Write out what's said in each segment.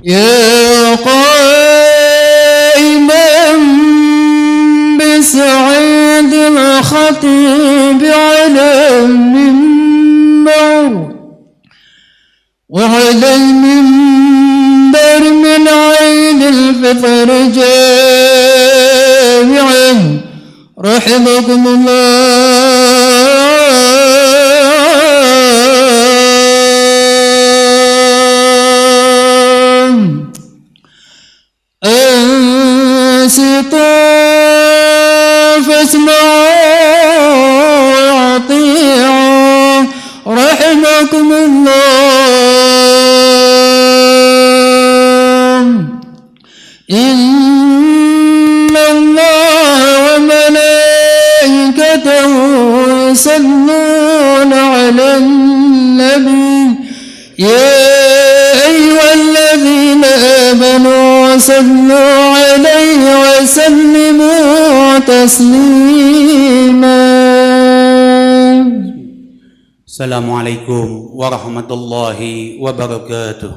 يا قائما بسعيد الخطيب على المنبر وعلى المنبر من عين الفطر جامعا رحمكم الله. أنصتوا فاسمعوا وأطيعوا رحمكم الله. إن الله وملائكته يصلون على النبي يا أيها الذين آمنوا صلوا عليه وسلموا تسليما. السلام عليكم ورحمة الله وبركاته.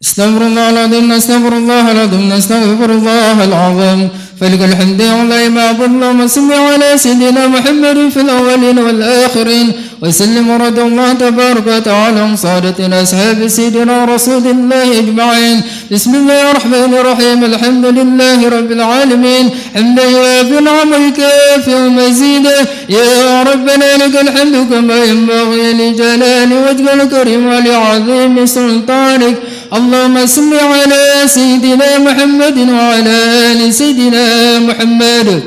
استغفر الله العظيم استغفر الله العظيم استغفر الله العظيم فلك الحمد والله ما اللهم صل على سيدنا محمد في الأولين والآخرين وسلم ورد الله تبارك وتعالى عن سادتنا أصحاب سيدنا رسول الله أجمعين. بسم الله الرحمن الرحيم. الحمد لله رب العالمين حمدا يوافي نعمه كافي ومزيدا. يا ربنا لك الحمد كما ينبغي لجلال وجهك الكريم ولعظيم سلطانك. اللهم صل على سيدنا محمد وعلى آل سيدنا محمد.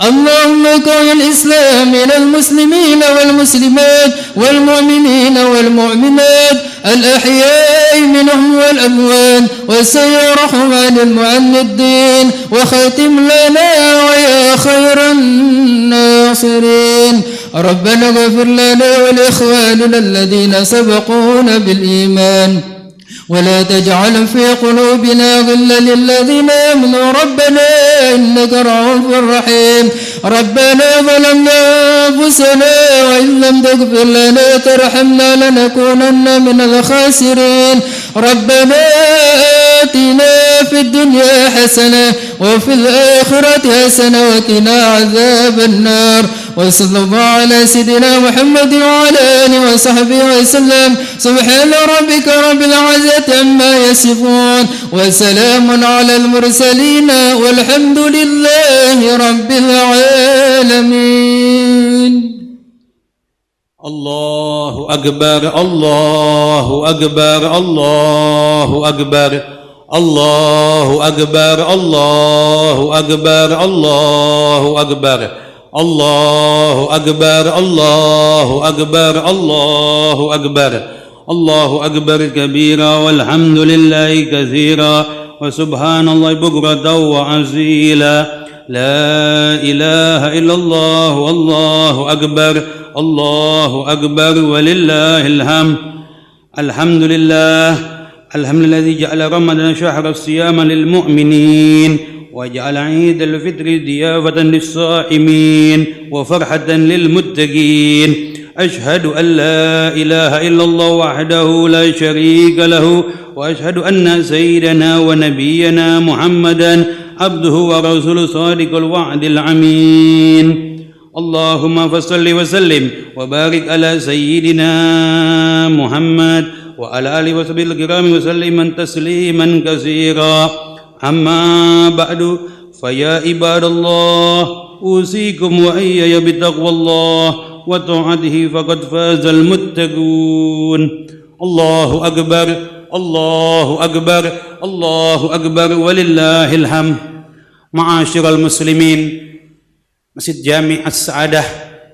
اللهم كون الإسلام من المسلمين والمسلمات والمؤمنين والمؤمنات الأحياء منهم والأموات وسيرهم عن المعندين وختم لنا ويا خير الناصرين. ربنا اغفر لنا ولإخواننا الذين سبقونا بالإيمان ولا تجعل في قلوبنا غلا للذين آمنوا ربنا إنك رؤوف رحيم. ربنا ظلمنا أنفسنا وإن لم تغفر لنا ترحمنا لنكونن من الخاسرين. ربنا آتنا في الدنيا حسنة وفي الآخرة حسنة وقنا عذاب النار. وصلى الله على سيدنا محمد وعلى آله وصحبه وسلم. سبحان ربك رب العزة عما يصفون وسلام على المرسلين والحمد لله رب العالمين. الله أكبر الله أكبر الله أكبر الله أكبر الله أكبر الله أكبر الله أكبر الله أكبر الله أكبر الله أكبر كبيرا والحمد لله كثيرا وسبحان الله بكرة وأصيلا. لا إله إلا الله والله أكبر الله أكبر ولله الحمد. الحمد لله الذي جعل رمضان شهر الصيام للمؤمنين وجعل عيد الفطر ضيافة للصائمين وفرحة للمتقين. أشهد أن لا إله إلا الله وحده لا شريك له وأشهد أن سيدنا ونبينا محمدا عبده ورسوله صادق الوعد الأمين. اللهم فصل وسلم وبارك على سيدنا محمد وعلى آله وصحبه الكرام وسلم تسليما كثيرا. أما بعد فيا عباد الله أوصيكم وإياي بتقوى الله وطاعته فقد فاز المتقون. الله أكبر الله أكبر الله أكبر ولله الحمد. Ma'asyiral muslimin, Masjid Jami' As-Sa'adah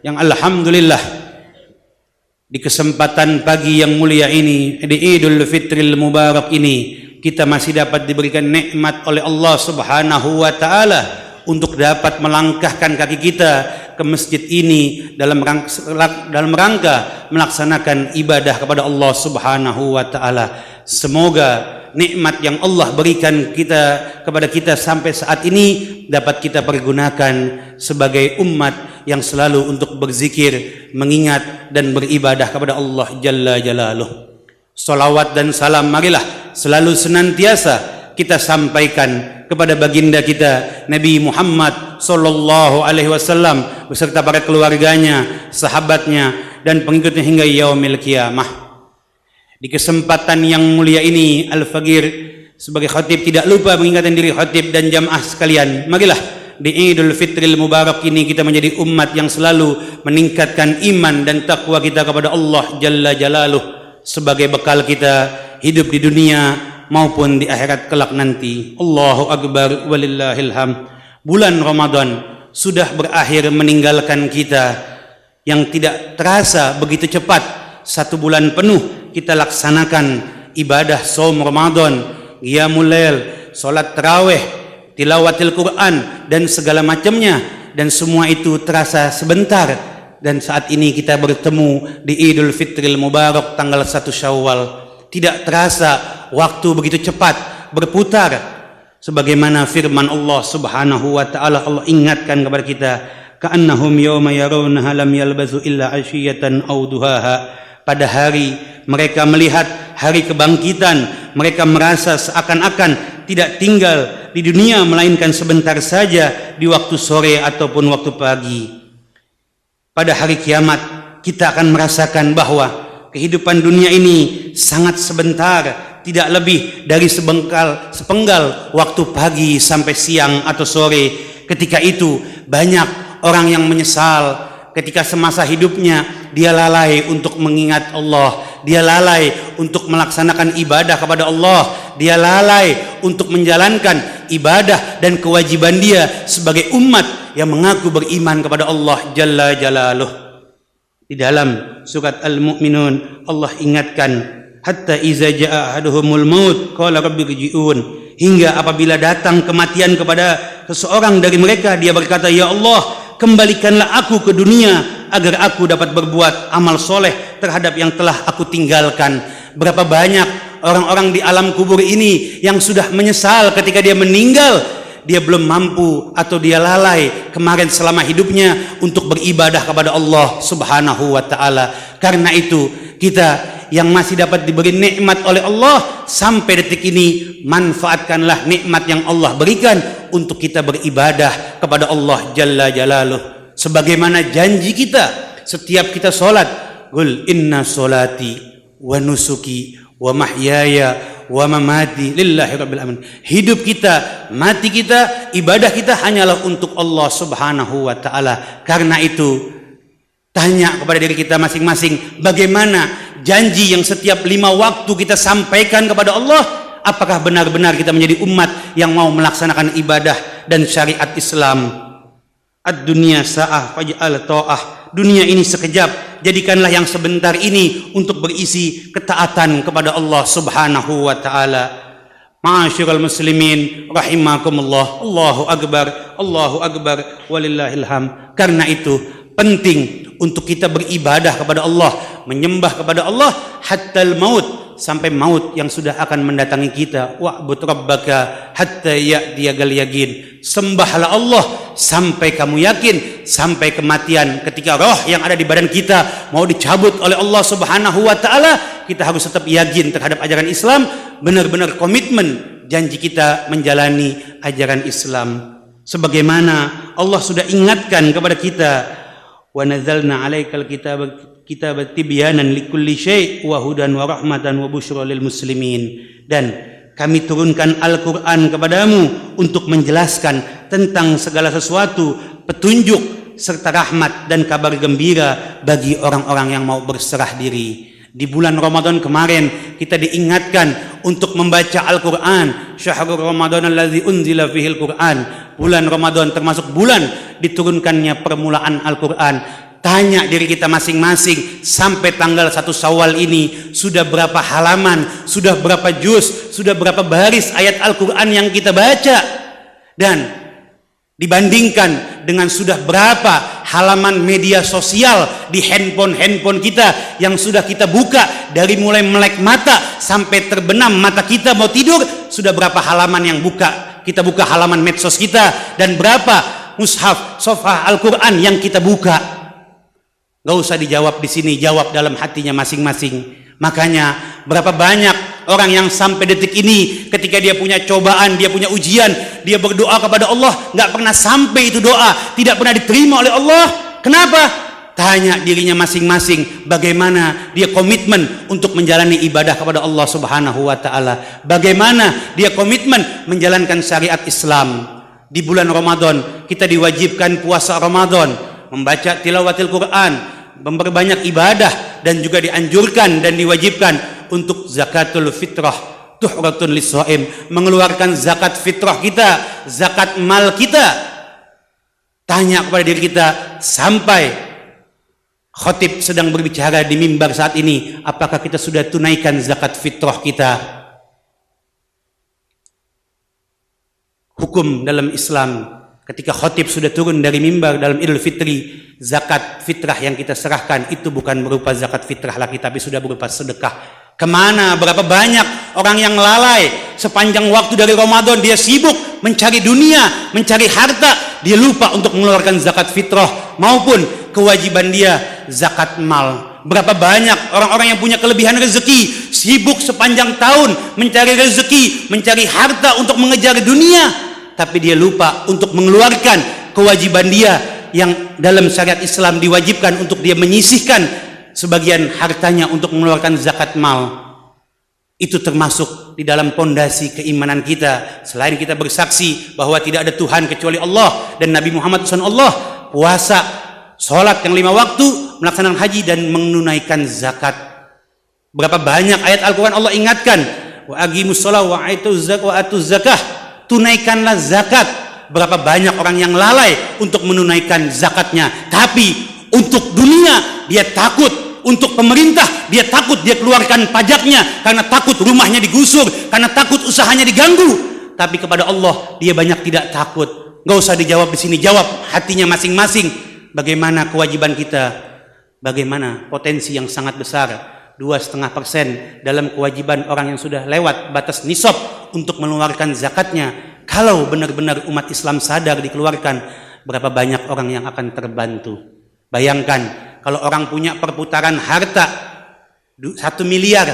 yang alhamdulillah di kesempatan pagi yang mulia ini, di Idul Fitril Mubarak ini, kita masih dapat diberikan nikmat oleh Allah Subhanahu wa taala untuk dapat melangkahkan kaki kita ke masjid ini dalam rangka melaksanakan ibadah kepada Allah Subhanahu wa taala. Semoga nikmat yang Allah berikan kepada kita sampai saat ini dapat kita pergunakan sebagai umat yang selalu untuk berzikir, mengingat dan beribadah kepada Allah Jalla Jalaluh. Salawat dan salam marilah selalu senantiasa kita sampaikan kepada baginda kita Nabi Muhammad sallallahu alaihi wasallam beserta para keluarganya, sahabatnya dan pengikutnya hingga yaumil qiyamah. Di kesempatan yang mulia ini Al-Faqir sebagai khatib tidak lupa mengingatkan diri khatib dan jamaah sekalian, marilah di Idul Fitril Mubarak ini kita menjadi umat yang selalu meningkatkan iman dan takwa kita kepada Allah Jalla Jalaluh sebagai bekal kita hidup di dunia maupun di akhirat kelak nanti. Allahu Akbar walillahil hamd. Bulan Ramadan sudah berakhir meninggalkan kita yang tidak terasa begitu cepat. 1 bulan penuh kita laksanakan ibadah saum Ramadan, qiyamul lail, salat tarawih, tilawatil Quran dan segala macamnya, dan semua itu terasa sebentar. Dan saat ini kita bertemu di Idul Fitril Mubarak tanggal 1 Syawal. Tidak terasa waktu begitu cepat berputar, sebagaimana firman Allah Subhanahu wa taala. Allah ingatkan kepada kita, ka'annahum yawma yarawnaha lam yalbasu illa 'ashiyatan aw duhaha. Pada hari mereka melihat hari kebangkitan, mereka merasa seakan-akan tidak tinggal di dunia melainkan sebentar saja di waktu sore ataupun waktu pagi. Pada hari kiamat kita akan merasakan bahwa kehidupan dunia ini sangat sebentar, tidak lebih dari sepenggal waktu pagi sampai siang atau sore. Ketika itu banyak orang yang menyesal ketika semasa hidupnya dia lalai untuk mengingat Allah, dia lalai untuk melaksanakan ibadah kepada Allah, dia lalai untuk menjalankan ibadah dan kewajiban dia sebagai umat yang mengaku beriman kepada Allah Jalla Jalaluh. Di dalam surat Al-Mu'minun Allah ingatkan, hatta iza jaa ahaduhumul maut qala rabbi rji'un, hingga apabila datang kematian kepada seseorang dari mereka dia berkata, ya Allah, kembalikanlah aku ke dunia agar aku dapat berbuat amal soleh terhadap yang telah aku tinggalkan. Berapa banyak orang-orang di alam kubur ini yang sudah menyesal ketika dia meninggal, dia belum mampu atau dia lalai kemarin selama hidupnya untuk beribadah kepada Allah Subhanahu wa taala. Karena itu kita yang masih dapat diberi nikmat oleh Allah sampai detik ini, manfaatkanlah nikmat yang Allah berikan untuk kita beribadah kepada Allah Jalla Jalaluh. Sebagaimana janji kita setiap kita sholat, qul inna sholati wa nusuki wa mahyaya wa mamati lillahi rabbil alamin. Hidup kita, mati kita, ibadah kita hanyalah untuk Allah Subhanahu wa taala. Karena itu tanya kepada diri kita masing-masing, bagaimana janji yang setiap 5 waktu kita sampaikan kepada Allah? Apakah benar-benar kita menjadi umat yang mau melaksanakan ibadah dan syariat Islam? Ad-dunya sa'ah faj'al ta'ah. Dunia ini sekejap, jadikanlah yang sebentar ini untuk berisi ketaatan kepada Allah Subhanahu wa taala. Ma'asyiral muslimin rahimakumullah. Allahu akbar walillahil hamd. Karena itu penting untuk kita beribadah kepada Allah, menyembah kepada Allah hattal maut, sampai maut yang sudah akan mendatangi kita. Wa'bud rabbaka hatta ya'tiyakal yaqin. Sembahlah Allah sampai kamu yakin, sampai kematian. Ketika roh yang ada di badan kita mau dicabut oleh Allah Subhanahu wa taala, kita harus tetap yakin terhadap ajaran Islam, benar-benar komitmen janji kita menjalani ajaran Islam. Sebagaimana Allah sudah ingatkan kepada kita, wa nazzalna 'alaikal kitaba tibyanan likulli syai' wa hudan wa rahmatan wa busyra lil muslimin. Dan kami turunkan Al-Quran kepadamu untuk menjelaskan tentang segala sesuatu, petunjuk serta rahmat dan kabar gembira bagi orang-orang yang mau berserah diri. Di bulan Ramadan kemarin kita diingatkan untuk membaca Al-Quran. Syahrul Ramadan alladzi unzila fihil Quran. Bulan Ramadan termasuk bulan diturunkannya permulaan Al-Quran. Tanya diri kita masing-masing, sampai tanggal 1 Syawal ini sudah berapa halaman, sudah berapa juz, sudah berapa baris ayat Al-Quran yang kita baca? Dan dibandingkan dengan sudah berapa halaman media sosial di handphone kita yang sudah kita buka, dari mulai melek mata sampai terbenam mata kita mau tidur, sudah berapa halaman yang kita buka halaman medsos kita, dan berapa mushaf sofah Al-Quran yang kita buka. Gak usah dijawab di sini, jawab dalam hatinya masing-masing. Makanya berapa banyak orang yang sampai detik ini ketika dia punya cobaan, dia punya ujian, dia berdoa kepada Allah, gak pernah sampai itu doa, tidak pernah diterima oleh Allah. Kenapa? Tanya dirinya masing-masing bagaimana dia komitmen untuk menjalani ibadah kepada Allah Subhanahu wa taala. Bagaimana dia komitmen menjalankan syariat Islam. Di bulan Ramadan kita diwajibkan puasa Ramadan, membaca tilawatil Quran, memperbanyak ibadah, dan juga dianjurkan dan diwajibkan untuk zakatul fitrah, tuhratun lis-shaim, mengeluarkan zakat fitrah kita, zakat mal kita. Tanya kepada diri kita sampai khatib sedang berbicara di mimbar saat ini, apakah kita sudah tunaikan zakat fitrah kita? Hukum dalam Islam, ketika khatib sudah turun dari mimbar dalam Idul Fitri, zakat fitrah yang kita serahkan itu bukan berupa zakat fitrah lagi, tapi sudah berupa sedekah. Kemana? Berapa banyak orang yang lalai sepanjang waktu dari Ramadan, dia sibuk mencari dunia, mencari harta, dia lupa untuk mengeluarkan zakat fitrah maupun kewajiban dia zakat mal. Berapa banyak orang-orang yang punya kelebihan rezeki, sibuk sepanjang tahun mencari rezeki, mencari harta untuk mengejar dunia, tapi dia lupa untuk mengeluarkan kewajiban dia yang dalam syariat Islam diwajibkan untuk dia menyisihkan sebagian hartanya untuk mengeluarkan zakat mal. Itu termasuk di dalam pondasi keimanan kita. Selain kita bersaksi bahwa tidak ada Tuhan kecuali Allah dan Nabi Muhammad SAW, puasa, sholat yang 5 waktu, melaksanakan haji, dan menunaikan zakat. Berapa banyak ayat Al-Quran Allah ingatkan, wa aqimus shalah wa atuz zakah, tunaikanlah zakat. Berapa banyak orang yang lalai untuk menunaikan zakatnya, tapi untuk dunia dia takut, untuk pemerintah dia takut, dia keluarkan pajaknya karena takut rumahnya digusur, karena takut usahanya diganggu. Tapi kepada Allah dia banyak tidak takut. Gak usah dijawab di sini, jawab hatinya masing-masing. Bagaimana kewajiban kita? Bagaimana potensi yang sangat besar, 2,5% dalam kewajiban orang yang sudah lewat batas nisab untuk mengeluarkan zakatnya. Kalau benar-benar umat Islam sadar dikeluarkan, berapa banyak orang yang akan terbantu. Bayangkan kalau orang punya perputaran harta 1 miliar,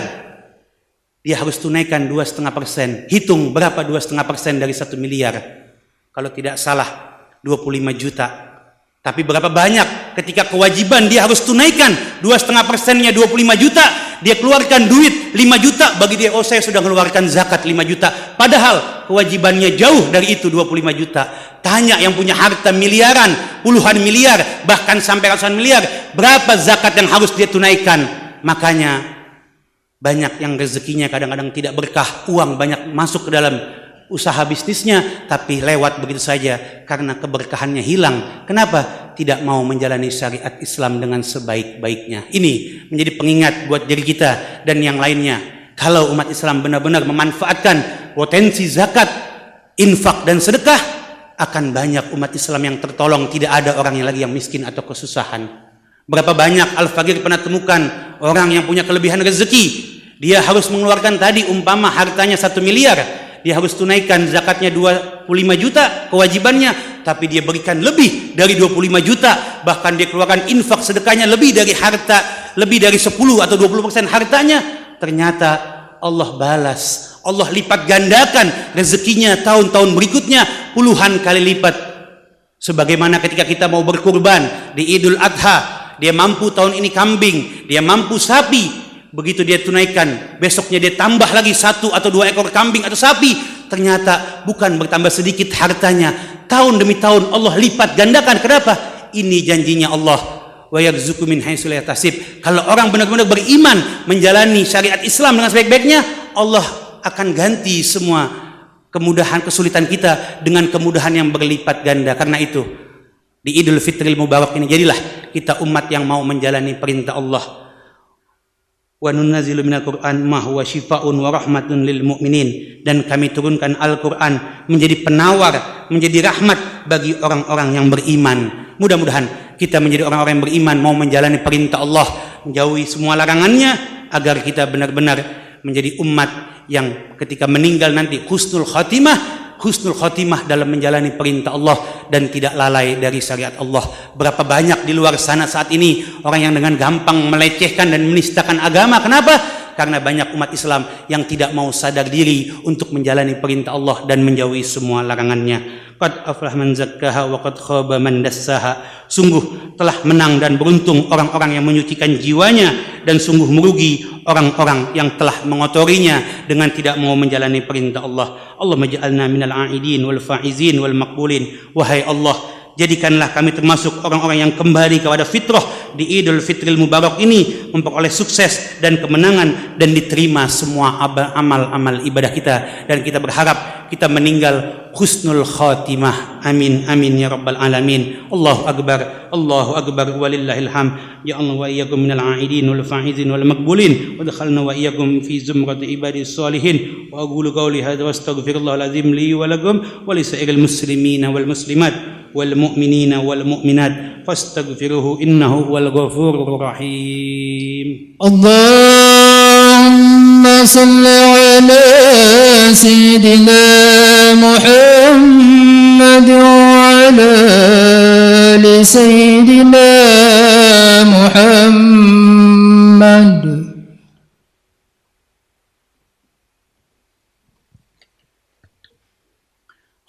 dia harus tunaikan 2,5%. Hitung berapa 2,5% dari 1 miliar? Kalau tidak salah 25 juta. Tapi berapa banyak ketika kewajiban dia harus tunaikan 2,5%-nya 25 juta, dia keluarkan duit 5 juta, bagi dia, oh saya sudah mengeluarkan zakat 5 juta. Padahal kewajibannya jauh dari itu 25 juta. Tanya yang punya harta miliaran, puluhan miliar, bahkan sampai ratusan miliar, berapa zakat yang harus dia tunaikan? Makanya banyak yang rezekinya kadang-kadang tidak berkah, uang banyak masuk ke dalam usaha bisnisnya, tapi lewat begitu saja karena keberkahannya hilang. Kenapa? Tidak mau menjalani syariat Islam dengan sebaik-baiknya. Ini menjadi pengingat buat diri kita dan yang lainnya. Kalau umat Islam benar-benar memanfaatkan potensi zakat, infak, dan sedekah, akan banyak umat Islam yang tertolong. Tidak ada orang yang lagi yang miskin atau kesusahan. Berapa banyak Al-Faqir pernah temukan orang yang punya kelebihan rezeki, dia harus mengeluarkan tadi umpama hartanya 1 miliar, dia harus tunaikan zakatnya 25 juta kewajibannya, tapi dia berikan lebih dari 25 juta, bahkan dia keluarkan infak sedekahnya lebih dari harta, lebih dari 10 atau 20% hartanya. Ternyata Allah balas, Allah lipat gandakan rezekinya tahun-tahun berikutnya puluhan kali lipat. Sebagaimana ketika kita mau berkurban di Idul Adha, dia mampu tahun ini kambing, dia mampu sapi. Begitu dia tunaikan, besoknya dia tambah lagi 1 atau 2 ekor kambing atau sapi. Ternyata bukan bertambah sedikit hartanya, tahun demi tahun Allah lipat gandakan. Kenapa? Ini janjinya Allah, wa yarzuqu min haitsu la yahtasib. Kalau orang benar-benar beriman menjalani syariat Islam dengan sebaik-baiknya, Allah akan ganti semua kemudahan, kesulitan kita dengan kemudahan yang berlipat ganda. Karena itu di Idul Fitril Mubarak ini, jadilah kita umat yang mau menjalani perintah Allah. Wa nunazzilu minal Qur'an ma huwa syifaa'un wa rahmatun lil mu'minin, dan kami turunkan Al-Qur'an menjadi penawar, menjadi rahmat bagi orang-orang yang beriman. Mudah-mudahan kita menjadi orang-orang yang beriman, mau menjalani perintah Allah, menjauhi semua larangannya, agar kita benar-benar menjadi umat yang ketika meninggal nanti husnul khatimah, husnul khotimah dalam menjalani perintah Allah dan tidak lalai dari syariat Allah. Berapa banyak di luar sana saat ini orang yang dengan gampang melecehkan dan menistakan agama. Kenapa? Karena banyak umat Islam yang tidak mau sadar diri untuk menjalani perintah Allah dan menjauhi semua larangannya. Qad aflaha man zakkaha wa qad khaba man dassaha. Sungguh telah menang dan beruntung orang-orang yang menyucikan jiwanya, dan sungguh merugi orang-orang yang telah mengotorinya dengan tidak mau menjalani perintah Allah. Allahumma ja'alna minal a'idin wal faizin wal maqbulin. Wahai Allah, jadikanlah kami termasuk orang-orang yang kembali kepada fitrah di Idul Fitril Mubarak ini, memperoleh sukses dan kemenangan dan diterima semua amal-amal ibadah kita, dan kita berharap kita meninggal husnul khatimah. Amin amin ya rabbal alamin. Allahu akbar walillahil hamd. Ya Allah wa iyyakum minal a'idin wal faizin wal maqbulin wa dakhalna wa iyyakum fi zumrati ibadis salihin. Wa aqulu qawli hadza wa astaghfirullahal azim li wa lakum wa lisairil muslimina wal muslimat والمؤمنين والمؤمنات فاستغفروه إنه هو الغفور الرحيم. اللهم صل على سيدنا محمد وعلى آل سيدنا محمد.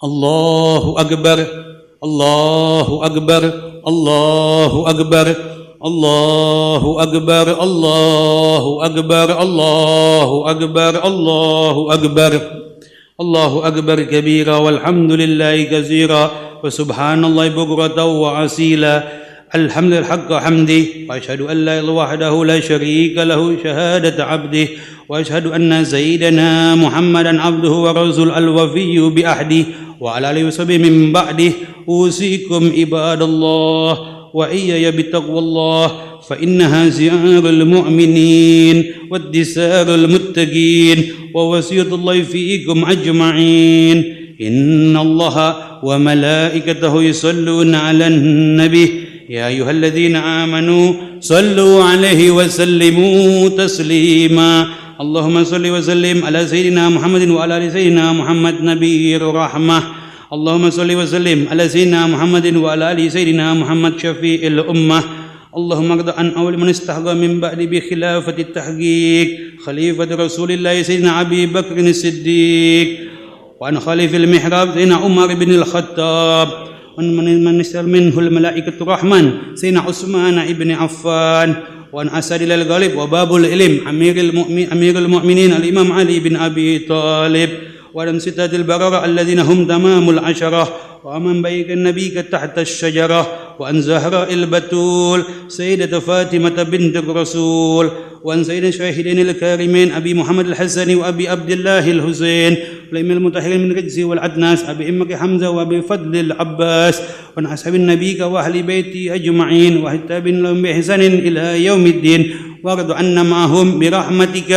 الله أكبر الله أكبر الله أكبر الله أكبر الله أكبر الله أكبر الله أكبر الله أكبر كبيرا والحمد لله كثيرا وسبحان الله بكرة وأصيلا. الحمد لله حق حمده وأشهد أن لا إله وحده لا شريك له شهادة عبده وأشهد أن سيدنا محمدا عبده ورسول الوفي بأحده وعلى آله وصحبه من بعده. أوصيكم عباد الله وإياي بتقوى الله فإنها زيار المؤمنين والدسار المتقين ووصية الله فيكم أجمعين. إن الله وملائكته يصلون على النبي يا أيها الذين آمنوا صلوا عليه وسلموا تسليما. اللهم صل وسلم على سيدنا محمد وعلى آل سيدنا محمد نبي الرحمة. اللهم صل وسلم على سيدنا محمد وعلى آل سيدنا محمد شفيع الأمة. اللهم اقض عن أول من استحق من بعد بخلافة التحقيق خليفة رسول الله سيدنا أبي بكر الصديق، وعن خليفة المحراب سيدنا عمر بن الخطاب، ومن نسأل منه الملائكة الرحمن سيدنا عثمان بن عفان، وعن أسد الغالب وباب العلم أمير المؤمنين الإمام علي بن أبي طالب، وعن ستة البررة الذين هم تمام العشرة، ومن بيك النبي تحت الشجرة، وعن زهراء البتول سيدة فاطمة بنت الرسول، وعن سيد الشاهدين الكارمين أبي محمد الحسن وأبي عبد الله الحسين، والأئمة المطهرين من الرجس والعدناس أبي إمك حمزة وأبي فضل العباس، وعن أصحاب النبي وأهل بيته أجمعين وحتابين لهم بإحسان إلى يوم الدين، وارض عنا معهم برحمتك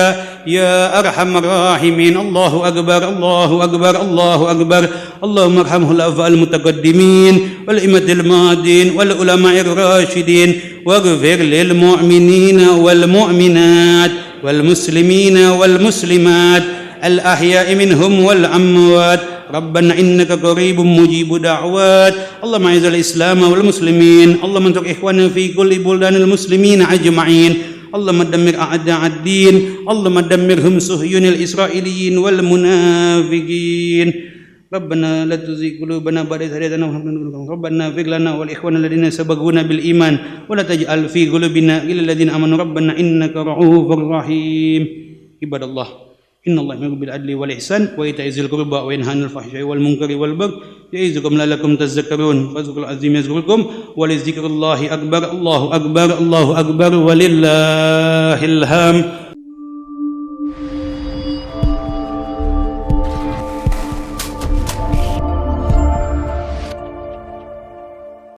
يا أرحم الراحمين. الله أكبر الله أكبر الله أكبر. اللهم ارحم الخلفاء المتقدمين والأئمة الماضين والعلماء الراشدين، واغفر للمؤمنين والمؤمنات والمسلمين والمسلمات الأحياء منهم والأموات. ربنا إنك قريب مجيب دعوات. اللهم أعز الإسلام والمسلمين، اللهم انصر إخواننا في كل بلدان المسلمين أجمعين. اللهم دمر أعداء الدين، اللهم دمرهم صهيون الإسرائيليين والمنافقين. ربنا لا تزغ قلوبنا بعد إذ هديتنا وهب لنا من لدنك رحمة. ربنا اغفر لنا ولإخواننا الذين سبقونا بالإيمان ولا تجعل في قلوبنا غلا للذين آمنوا ربنا إنك رؤوف رحيم. عباد الله، إن الله يأمر بالعدل والإحسان وإيتاء ذي القربى وينهى عن الفحشاء والمنكر والبغي يعظكم لعلكم تذكرون. فاذكروا العظيم يذكركم ولذكر الله أكبر. الله أكبر الله أكبر ولله الحمد.